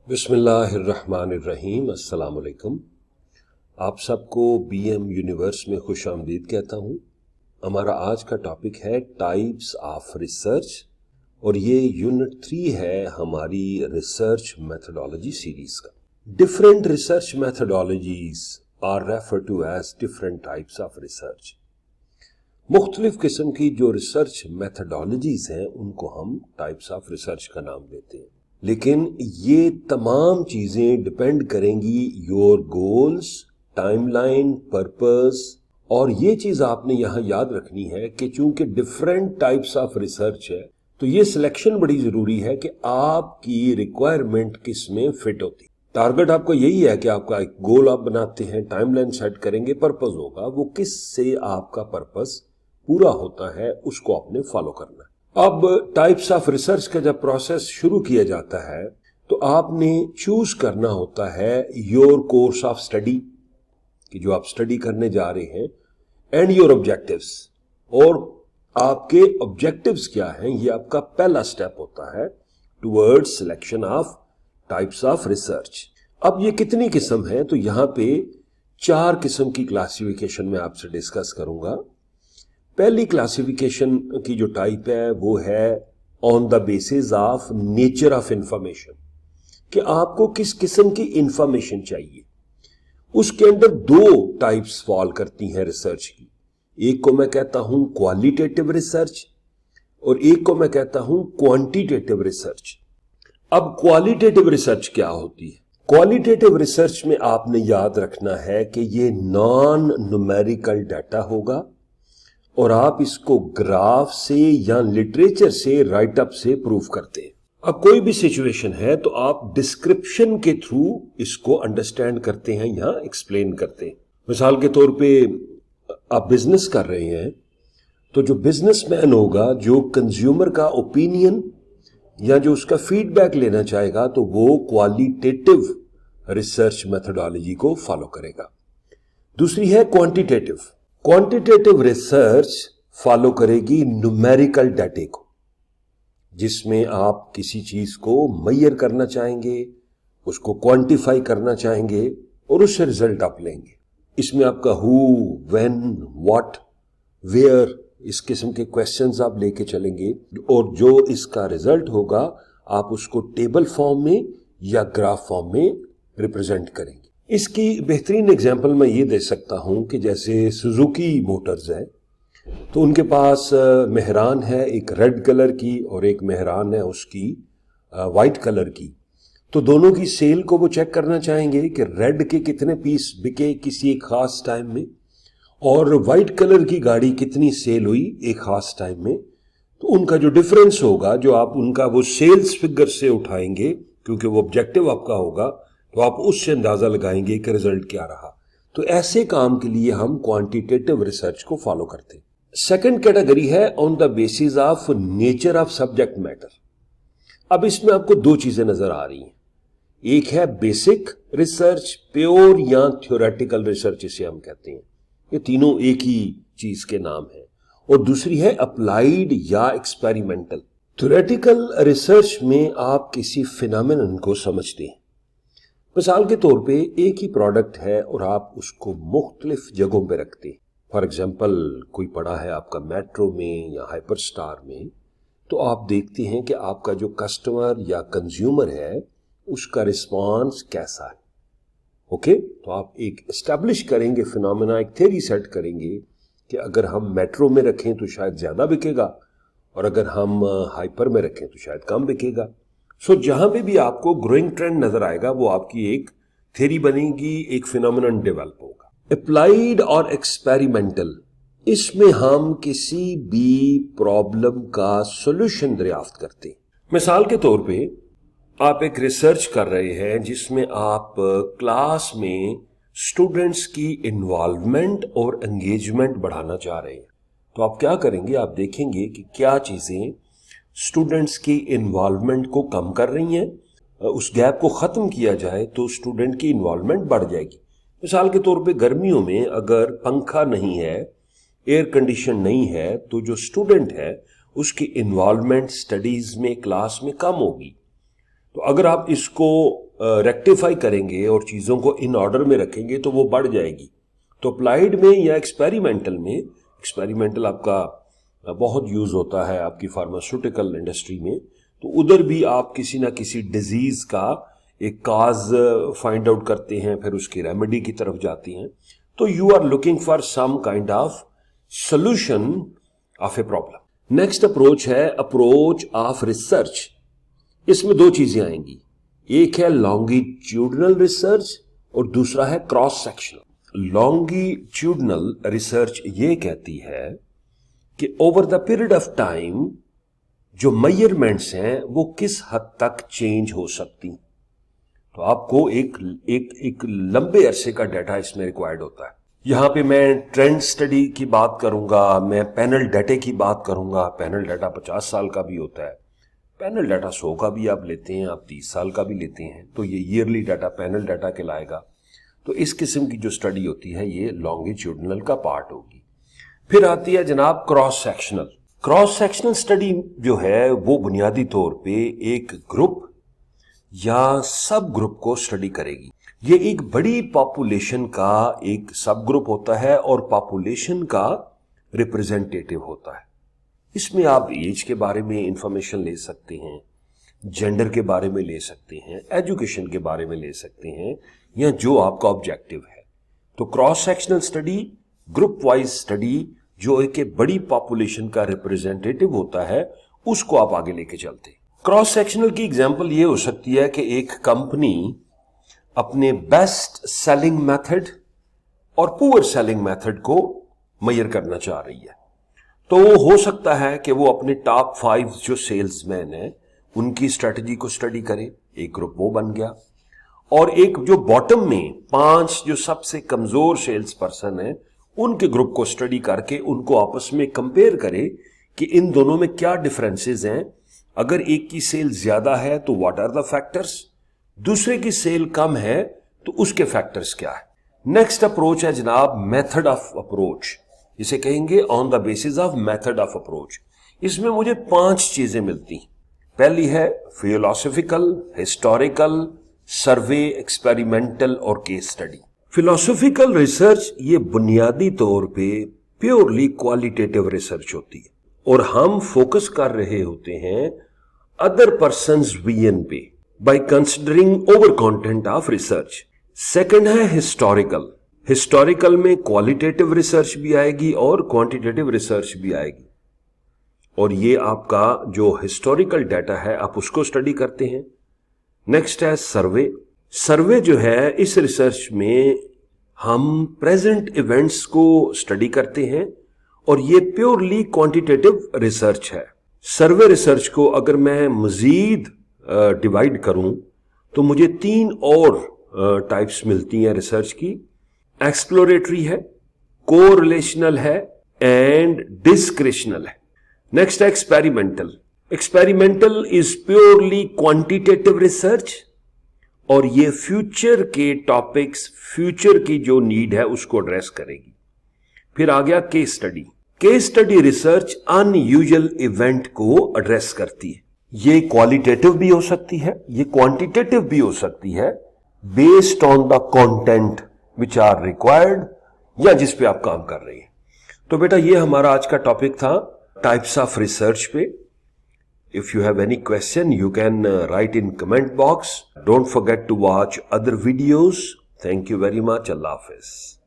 बिस्मिल्लाहिर्रहमानिर्रहीम। अस्सलाम वालेकुम। आप सबको बीएम यूनिवर्स में खुश आमदीद कहता हूँ। हमारा आज का टॉपिक है टाइप्स ऑफ रिसर्च और ये यूनिट 3 है हमारी रिसर्च मेथोडोलॉजी सीरीज का। Different research methodologies are refer to as different types of research. मुख्तलिफ किस्म की जो रिसर्च मेथोडोलॉजीज हैं उनको हम टाइप्स ऑफ रिसर्च का नाम देते हैं, लेकिन ये तमाम चीजें डिपेंड करेंगी योर गोल्स, टाइमलाइन, पर्पस। और ये चीज आपने यहां याद रखनी है कि चूंकि डिफरेंट टाइप्स ऑफ रिसर्च है तो ये सिलेक्शन बड़ी जरूरी है कि आपकी रिक्वायरमेंट किस में फिट होती है। टारगेट आपका यही है कि आपका एक गोल आप बनाते हैं, टाइमलाइन सेट करेंगे, पर्पस होगा, वो किस से आपका पर्पस पूरा होता है उसको आपने फॉलो करना है। अब टाइप्स ऑफ रिसर्च का जब प्रोसेस शुरू किया जाता है तो आपने चूज करना होता है योर कोर्स ऑफ स्टडी, कि जो आप स्टडी करने जा रहे हैं, एंड योर ऑब्जेक्टिव्स, और आपके ऑब्जेक्टिव्स क्या हैं। ये आपका पहला स्टेप होता है towards selection of types of research. अब ये कितनी किस्म है, तो यहां पे 4 किस्म की क्लासिफिकेशन में आपसे डिस्कस करूंगा। पहली क्लासिफिकेशन की जो टाइप है वो है on the basis of nature of information, कि आपको किस किस्म की इंफॉर्मेशन चाहिए। उसके अंदर 2 टाइप्स फॉल करती हैं रिसर्च की। एक को मैं कहता हूं क्वालिटेटिव रिसर्च और एक को मैं कहता हूं क्वांटिटेटिव रिसर्च। अब क्वालिटेटिव रिसर्च क्या होती है? क्वालिटेटिव रिसर्च में आपने याद रखना है कि ये नॉन न्यूमेरिकल डाटा होगा और आप इसको ग्राफ से या लिटरेचर से, राइट अप से प्रूव करते हैं। अब कोई भी सिचुएशन है तो आप डिस्क्रिप्शन के थ्रू इसको अंडरस्टैंड करते हैं या एक्सप्लेन करते हैं। मिसाल के तौर पे आप बिजनेस कर रहे हैं तो जो बिजनेसमैन होगा, जो कंज्यूमर का ओपिनियन या जो उसका फीडबैक लेना चाहेगा, तो वो क्वालिटेटिव रिसर्च मेथोडोलॉजी को फॉलो करेगा। दूसरी है क्वांटिटेटिव। क्वांटिटेटिव रिसर्च फॉलो करेगी न्यूमेरिकल डाटे को, जिसमें आप किसी चीज को मेजर करना चाहेंगे, उसको क्वांटिफाई करना चाहेंगे और उससे रिजल्ट आप लेंगे। इसमें आपका हु, व्हेन, व्हाट, वेयर, इस किस्म के क्वेश्चंस आप लेके चलेंगे और जो इसका रिजल्ट होगा आप उसको टेबल फॉर्म में या ग्राफ फॉर्म में रिप्रेजेंट करेंगे। इसकी बेहतरीन एग्जांपल मैं ये दे सकता हूं कि जैसे सुजुकी मोटर्स है तो उनके पास मेहरान है एक रेड कलर की और एक मेहरान है उसकी वाइट कलर की। तो दोनों की सेल को वो चेक करना चाहेंगे कि रेड के कितने पीस बिके किसी एक खास टाइम में और वाइट कलर की गाड़ी कितनी सेल हुई एक खास टाइम में। तो उनका जो डिफरेंस होगा, जो आप उनका वो सेल्स फिगर से उठाएंगे, क्योंकि वो ऑब्जेक्टिव आपका होगा, तो आप उससे अंदाजा लगाएंगे कि रिजल्ट क्या रहा। तो ऐसे काम के लिए हम क्वांटिटेटिव रिसर्च को फॉलो करते हैं। सेकंड कैटेगरी है on the basis of nature of subject matter. अब इसमें आपको 2 चीजें नजर आ रही हैं। एक है बेसिक रिसर्च, प्योर या थ्योरेटिकल रिसर्च इसे हम कहते हैं। ये तीनों एक ही चीज के नाम है। और दूसरी है अप्लाइड या एक्सपेरिमेंटल। थ्योरेटिकल रिसर्च में आप किसी फिनोमेनन को समझते हैं। मिसाल के तौर पे एक ही प्रोडक्ट है और आप उसको मुख्तलिफ जगहों पे रखते हैं। फॉर एग्जाम्पल, कोई पड़ा है आपका मेट्रो में या हाइपर स्टार में, तो आप देखते हैं कि आपका जो कस्टमर या कंज्यूमर है उसका रिस्पॉन्स कैसा है। ओके, तो आप एक एस्टैब्लिश करेंगे फिनोमेना, एक थ्योरी सेट करेंगे कि अगर हम मेट्रो में रखें तो शायद ज्यादा बिकेगा और अगर हम हाइपर में रखें तो शायद कम बिकेगा। सो जहां पे भी आपको ग्रोइंग ट्रेंड नजर आएगा वो आपकी एक थ्योरी बनेगी, एक फिनोमेनन डेवलप होगा। अप्लाइड और एक्सपेरिमेंटल, इसमें हम किसी भी प्रॉब्लम का सॉल्यूशन दरियाफ्त करते हैं। मिसाल के तौर पे आप एक रिसर्च कर रहे हैं जिसमें आप क्लास में स्टूडेंट्स की इन्वॉल्वमेंट और एंगेजमेंट बढ़ाना चाह रहे हैं। तो आप क्या करेंगे, आप देखेंगे कि क्या चीजें स्टूडेंट्स की इन्वॉल्वमेंट को कम कर रही हैं, उस गैप को खत्म किया जाए तो स्टूडेंट की इन्वॉल्वमेंट बढ़ जाएगी। मिसाल के तौर पे गर्मियों में अगर पंखा नहीं है, एयर कंडीशन नहीं है, तो जो स्टूडेंट है उसकी इन्वॉल्वमेंट स्टडीज में, क्लास में कम होगी। तो अगर आप इसको रेक्टिफाई करेंगे और चीज़ों को इन ऑर्डर में रखेंगे तो वो बढ़ जाएगी। तो अप्लाइड में या एक्सपेरिमेंटल आपका बहुत यूज़ होता है आपकी फार्मास्यूटिकल इंडस्ट्री में, तो उधर भी आप किसी ना किसी डिजीज़ का एक काज फाइंड आउट करते हैं, फिर उसकी रेमेडी की तरफ जाती हैं। तो you are looking for some kind of solution of a problem. Next approach है अप्रोच ऑफ रिसर्च। इसमें दो चीजें आएंगी, एक है लॉन्गिट्यूडनल रिसर्च और दूसरा है क्रॉस सेक्शनल। लॉन्गिट्यूडनल रिसर्च ये कहती है कि over the period of time जो मेजरमेंट्स हैं वो किस हद तक चेंज हो सकती। तो आपको एक लंबे अरसे का डाटा इसमें रिक्वायर्ड होता है। यहां पे मैं ट्रेंड स्टडी की बात करूंगा, मैं पैनल डाटा की बात करूंगा। पैनल डाटा 50 साल का भी होता है, पैनल डाटा 100 का भी आप लेते हैं, आप 30 साल का भी लेते हैं, तो ये ईयरली डाटा पैनल डाटा कहलाएगा। तो इस किस्म की जो स्टडी होती है ये लॉन्गिट्यूडनल का पार्ट होगी। फिर आती है जनाब cross sectional. Cross sectional study जो है वो बुनियादी तौर पे एक ग्रुप या सब ग्रुप को स्टडी करेगी। ये एक बड़ी पॉपुलेशन का एक सब ग्रुप होता है और पॉपुलेशन का रिप्रेजेंटेटिव होता है। इसमें आप एज के बारे में इंफॉर्मेशन ले सकते हैं, जेंडर के बारे में ले सकते हैं, एजुकेशन के बारे में ले सकते हैं, या जो आपका ऑब्जेक्टिव है। तो cross sectional study, group wise study, जो एक बड़ी पॉपुलेशन का रिप्रेजेंटेटिव होता है, उसको आप आगे लेके चलते हैं। क्रॉस सेक्शनल की एग्जांपल ये हो सकती है कि एक कंपनी अपने बेस्ट सेलिंग मेथड और पुअर सेलिंग मेथड को मेजर करना चाह रही है। तो हो सकता है कि वो अपने टॉप 5 जो सेल्समैन हैं उनकी स्ट्रेटजी को स्टडी करे, एक ग्रुप वो बन गया। और एक जो बॉटम में 5 जो सबसे कमजोर सेल्स पर्सन है उनके ग्रुप को स्टडी करके उनको आपस में कंपेयर करे कि इन दोनों में क्या डिफरेंसेस हैं। अगर एक की सेल ज्यादा है तो व्हाट आर द फैक्टर्स, दूसरे की सेल कम है तो उसके फैक्टर्स क्या है। नेक्स्ट अप्रोच है जनाब मेथड ऑफ अप्रोच, इसे कहेंगे on the basis of method of approach. इसमें मुझे 5 चीजें मिलती। पहली है फिलोसॉफिकल, हिस्टोरिकल, सर्वे, एक्सपेरिमेंटल और केस स्टडी। फिलोसॉफिकल रिसर्च ये बुनियादी तौर पे प्योरली क्वालिटेटिव रिसर्च होती है और हम फोकस कर रहे होते हैं अदर पर्सन्स विजन पे by considering over content of research. Second है हिस्टोरिकल। हिस्टोरिकल में क्वालिटेटिव रिसर्च भी आएगी और क्वांटिटेटिव रिसर्च भी आएगी, और ये आपका जो हिस्टोरिकल डाटा है आप उसको स्टडी करते हैं। नेक्स्ट है सर्वे। सर्वे जो है इस रिसर्च में हम प्रेजेंट इवेंट्स को स्टडी करते हैं और ये प्योरली क्वांटिटेटिव रिसर्च है। सर्वे रिसर्च को अगर मैं मजीद डिवाइड करूं तो मुझे 3 और टाइप्स मिलती हैं रिसर्च की। एक्सप्लोरेटरी है, कोरिलेशनल है एंड डिस्क्रिशनल है। नेक्स्ट है experimental. Experimental is purely quantitative research और ये फ्यूचर के टॉपिक्स, फ्यूचर की जो नीड है उसको एड्रेस करेगी। फिर आ गया case study. Case study research unusual event को एड्रेस करती है। ये क्वालिटेटिव भी हो सकती है, ये क्वांटिटेटिव भी हो सकती है, based on the content which are required या जिस पे आप काम कर रहे हैं। तो बेटा ये हमारा आज का टॉपिक था टाइप्स ऑफ रिसर्च पे। If you have any question, you can write in comment box. Don't forget to watch other videos. Thank you very much. Allah Hafiz.